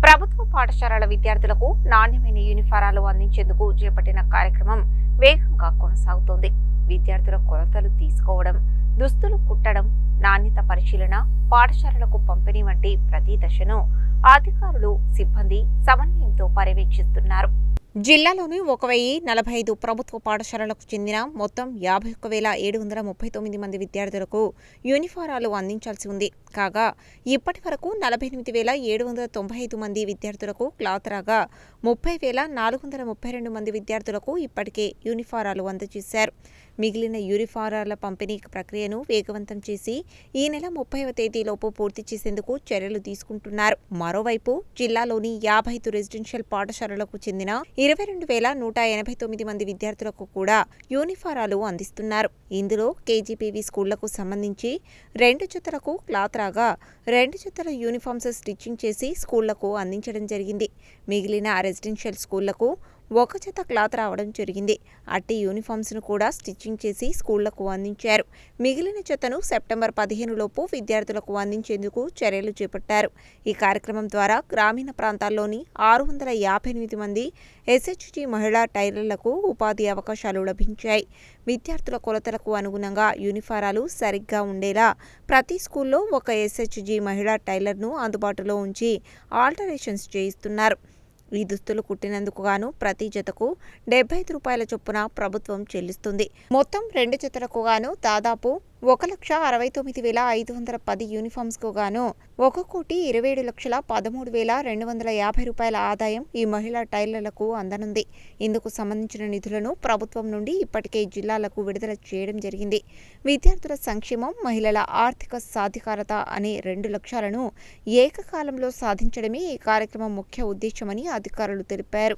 ప్రభుత్వ పాఠశాలల విద్యార్థులకు నాణ్యమైన యూనిఫారాలు అందించేందుకు చేపట్టిన కార్యక్రమం వేగంగా కొనసాగుతోంది. విద్యార్థుల కొలతలు తీసుకోవడం, దుస్తులు కుట్టడం, నాణ్యత పరిశీలన, పాఠశాలలకు పంపిణీ వంటి ప్రతి దశను అధికారులు, సిబ్బంది సమన్వయంతో పర్యవేక్షిస్తున్నారు. జిల్లాలోని 1045 ప్రభుత్వ పాఠశాలలకు చెందిన మొత్తం 51,739 మంది విద్యార్థులకు యూనిఫారాలు అందించాల్సి ఉంది. కాగా ఇప్పటి వరకు 48,795 మంది విద్యార్థులకు క్లాత్ రాగా 30,432 మంది విద్యార్థులకు ఇప్పటికే యూనిఫారాలు అందజేశారు. మిగిలిన యూనిఫారాల పంపిణీ ప్రక్రియను వేగవంతం చేసి ఈ నెల 30వ తేదీలోపు పూర్తి చేసేందుకు చర్యలు తీసుకుంటున్నారు. మరోవైపు జిల్లాలోని 55 రెసిడెన్షియల్ పాఠశాలలకు చెందిన 22,189 మంది విద్యార్థులకు కూడా యూనిఫారాలు అందిస్తున్నారు. ఇందులో కేజీపీవీ స్కూళ్లకు సంబంధించి 2 జతలకు క్లాత్ రాగా 2 జతల యూనిఫామ్స్ స్టిచ్చింగ్ చేసి స్కూళ్లకు అందించడం జరిగింది. మిగిలిన రెసిడెన్షియల్ స్కూళ్లకు 1 జత క్లాత్ రావడం జరిగింది. అట్టి యూనిఫామ్స్ను కూడా స్టిచ్చింగ్ చేసి స్కూళ్లకు అందించారు. మిగిలిన జతను సెప్టెంబర్ 15 లోపు విద్యార్థులకు అందించేందుకు చర్యలు చేపట్టారు. ఈ కార్యక్రమం ద్వారా గ్రామీణ ప్రాంతాల్లోని 658 మంది ఎస్హెచ్జి మహిళా టైలర్లకు ఉపాధి అవకాశాలు లభించాయి. విద్యార్థుల కొలతలకు అనుగుణంగా యూనిఫారాలు సరిగ్గా ఉండేలా ప్రతి స్కూల్లో ఒక ఎస్హెచ్జి మహిళా టైలర్ను అందుబాటులో ఉంచి ఆల్టరేషన్స్ చేయిస్తున్నారు. ఈ దుస్తులు కుట్టినందుకు గాను ప్రతి జతకు 75 రూపాయల చొప్పున ప్రభుత్వం చెల్లిస్తుంది. మొత్తం 2 జతలకు గాను దాదాపు 1,69,510 యూనిఫామ్స్కు గాను 1,27,13,250 రూపాయల ఆదాయం ఈ మహిళా టైలర్లకు అందనుంది. ఇందుకు సంబంధించిన నిధులను ప్రభుత్వం నుండి ఇప్పటికే జిల్లాలకు విడుదల చేయడం జరిగింది. విద్యార్థుల సంక్షేమం, మహిళల ఆర్థిక సాధికారత అనే 2 లక్ష్యాలను ఏకకాలంలో సాధించడమే ఈ కార్యక్రమం ముఖ్య ఉద్దేశమని అధికారులు తెలిపారు.